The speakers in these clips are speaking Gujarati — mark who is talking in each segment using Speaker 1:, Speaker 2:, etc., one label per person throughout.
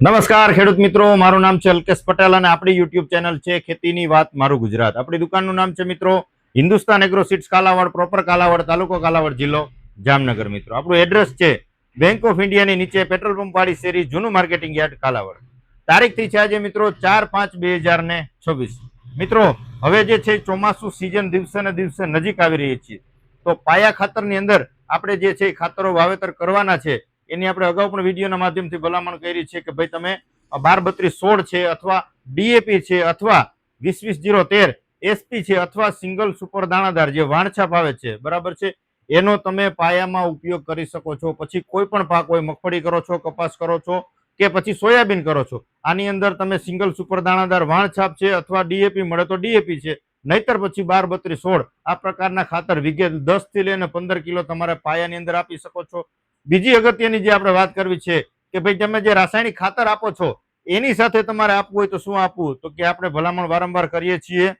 Speaker 1: નમસ્કાર ખેડૂત મિત્રો, મારું નામ છે અલ્કેશ પટેલ અને આપણી યુટ્યુબ ચેનલ છે ખેતીની વાત મારું ગુજરાત. આપણી દુકાનનું નામ છે મિત્રો Hindustan agro seeds Kalavad, proper Kalavad, તાલુકો કાલાવાડ, જિલ્લો જામનગર. મિત્રો આપણું એડ્રેસ છે બેંક ઓફ ઇન્ડિયાની નીચે પેટ્રોલ પંપ વાળી શેરી, જૂનું માર્કેટિંગ યાર્ડ, કાલાવાડ. તારીખથી છે આજે મિત્રો 4/5/2026. મિત્રો હવે જે છે ચોમાસું સિઝન દિવસે ને દિવસે નજીક આવી રહી છે, તો પાયા ખાતરની અંદર આપણે જે છે ખાતરો વાવેતર કરવાના છે એની આપણે અગાઉ પણ વિડીયોના માધ્યમથી ભલામણ કરી છે કે ભાઈ તમે 12-32-16 છે અથવા ડીએપી છે અથવા 20-20-0-13 એસપી છે અથવા સિંગલ સુપર દાણાદાર જે વાણછાપ આવે છે, બરાબર છે, એનો તમે પાયામાં ઉપયોગ કરી શકો છો. પછી કોઈ પણ પાક હોય, મગફળી કરો છો, કપાસ કરો છો કે પછી સોયાબીન કરો છો, આની અંદર તમે સિંગલ સુપર દાણાદાર વાણછાપ છે અથવા ડીએપી મળે તો ડીએપી છે, નહીતર પછી 12-32-16 આ પ્રકારના ખાતર વીઘે 10 થી લઈને 15 કિલો તમારે પાયાની અંદર આપી શકો છો. બીજી અગત્યની જે આપણે વાત કરવી છે કે ભાઈ તમે જે રાસાયણિક ખાતર આપો છો એની સાથે તમારે આપવું હોય તો શું આપવું, તો કે આપણે ભલામણ વારંવાર કરીએ છીએ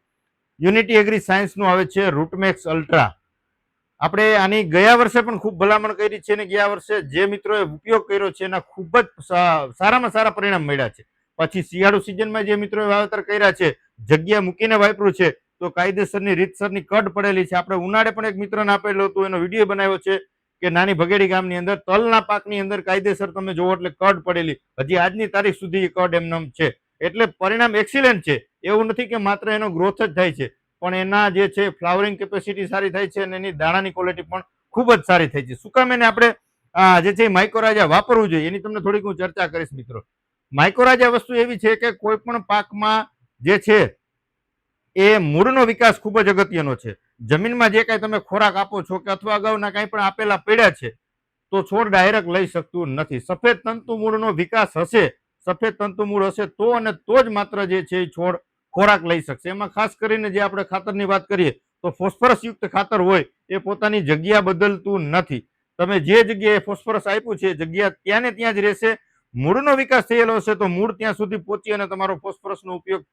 Speaker 1: યુનિટી એગ્રી સાયન્સનું આવે છે રૂટમેક્સ અલ્ટ્રા. આપણે આની ગયા વર્ષે પણ ખૂબ ભલામણ કરી છે અને ગયા વર્ષે જે મિત્રોએ ઉપયોગ કર્યો છે એના ખૂબ જ સારામાં સારા પરિણામ મળ્યા છે. પછી શિયાળુ સિઝનમાં જે મિત્રોએ વાવેતર કર્યા છે, જગ્યા મૂકીને વાપર્યું છે તો કાયદેસરની રીતસરની કડ પડેલી છે. આપણે ઉનાળે પણ એક મિત્રને આપેલો હતો, એનો વિડીયો બનાવ્યો છે કે નાની ભગેડી ગામની અંદર તલના પાકની અંદર કાયદેસર તમે જોવો એટલે કડ પડેલી, હજી આજની તારીખ સુધી કડ એમનેમ છે. એટલે પરિણામ એક્સિલન્ટ છે. એવું નથી કે માત્ર એનો ગ્રોથ જ થાય છે, પણ એના જે છે ફ્લાવરિંગ કેપેસિટી સારી થાય છે અને એની દાણાની ક્વોલિટી પણ ખૂબ જ સારી થાય છે. શું કામ એને આપણે જે છે માઇક્રોરાજા વાપરવું જોઈએ એની તમને થોડીક હું ચર્ચા કરીશ મિત્રો. માઇક્રોરાજા વસ્તુ એવી છે કે કોઈ પણ પાકમાં જે છે એ મૂળનો વિકાસ ખૂબ જ અગત્યનો છે. જમીનમાં જે કાંઈ તમે ખોરાક આપો છો કે અથવા અગાઉના કાંઈ પણ આપેલા પડ્યા છે તો છોડ ડાયરેક્ટ લઈ શકતું નથી. સફેદ તંતુ મૂળનો વિકાસ હશે, સફેદ તંતુ મૂળ હશે તો અને તો જ માત્ર જે છે છોડ ખોરાક લઈ શકશે. એમાં ખાસ કરીને જે આપણે ખાતરની વાત કરીએ તો ફોસ્ફરસ યુક્ત ખાતર હોય એ પોતાની જગ્યા બદલતું નથી. તમે જે જગ્યાએ ફોસ્ફરસ આપ્યું છે જગ્યા ત્યાં ને ત્યાં જ રહેશે. મૂળનો વિકાસ થયેલો હશે તો મૂળ ત્યાં સુધી પહોંચી અને તમારો ફોસ્ફરસનો ઉપયોગ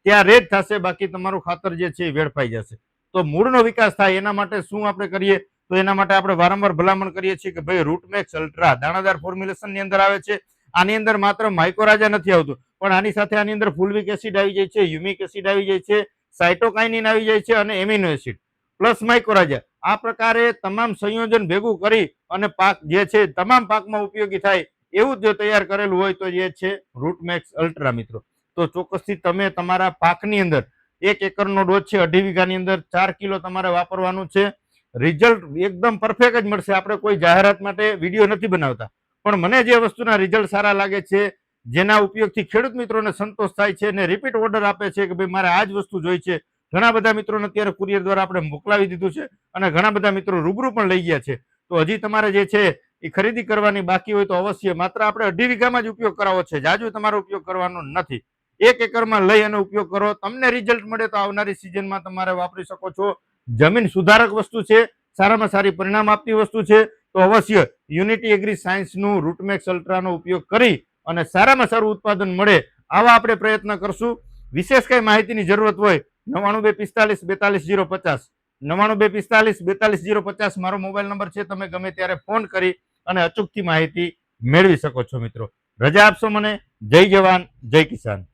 Speaker 1: ત્યાં રેજ થશે, બાકી તમારું ખાતર જે છે એ વેડફાઈ જશે. તો મૂળનો વિકાસ થાય એના માટે શું આપણે કરીએ, તો એના માટે આપણે વારંવાર ભલામણ કરીએ છીએ કે ભાઈ રૂટમેક્સ અલ્ટ્રા દાણાદાર ફોર્મ્યુલેશનની અંદર આવે છે. આની અંદર માત્ર માઇક્રોરાજા નથી આવતું, પણ આની સાથે આની અંદર ફુલવિક એસિડ આવી જાય છે, હ્યુમિક એસિડ આવી જાય છે, સાયટોકાઇનિન આવી જાય છે અને એમિનો એસિડ પ્લસ માઇક્રોરાજા. આ પ્રકારે તમામ સંયોજન ભેગું કરી અને પાક જે છે તમામ પાકમાં ઉપયોગી થાય એવું જો તૈયાર કરેલું હોય તો જે છે રૂટમેક્સ અલ્ટ્રા. મિત્રો તો ચોક્કસથી તમે તમારા પાકની અંદર 1 એકરનો ડોઝ છે 2.5 વીઘાની અંદર 4 કિલો તમારે વાપરવાનું છે. રિઝલ્ટ એકદમ પરફેક્ટ જ મળશે. આપણે કોઈ જાહેરાત માટે વિડીયો નથી બનાવતા, પણ મને જે વસ્તુના રિઝલ્ટ સારા લાગે છે, જેના ઉપયોગથી ખેડૂત મિત્રોને સંતોષ થાય છે અને રિપીટ ઓર્ડર આપે છે કે ભાઈ મારે આ જ વસ્તુ જોઈ છે. ઘણા બધા મિત્રોને અત્યારે કુરિયર દ્વારા આપણે મોકલાવી દીધું છે અને ઘણા બધા મિત્રો રૂબરૂ પણ લઈ ગયા છે. તો હજી તમારે જે છે એ ખરીદી કરવાની બાકી હોય તો અવશ્ય, માત્ર આપણે 2.5 વીઘામાં જ ઉપયોગ કરાવો છે, જાજુ તમારો ઉપયોગ કરવાનો નથી. 1 એકરમાં લઈ અને ઉપયોગ કરો, તમને રિઝલ્ટ મળે તો આવનારી સિઝનમાં તમારે વાપરી શકો છો. જમીન સુધારક વસ્તુ છે, સારામાં સારી પરિણામ આપતી વસ્તુ છે. તો અવશ્ય યુનિટી એગ્રી સાયન્સનું રૂટમેક્સ અલ્ટ્રાનો ઉપયોગ કરી અને સારામાં સારું ઉત્પાદન મળે આવા આપણે પ્રયત્ન કરશું. વિશેષ કઈ માહિતીની જરૂરત હોય 9245424050 9245424050 મારો મોબાઈલ નંબર છે. તમે ગમે ત્યારે ફોન કરી અને અચૂકથી માહિતી મેળવી શકો છો. મિત્રો રજા આપશો મને. જય જવાન, જય કિસાન.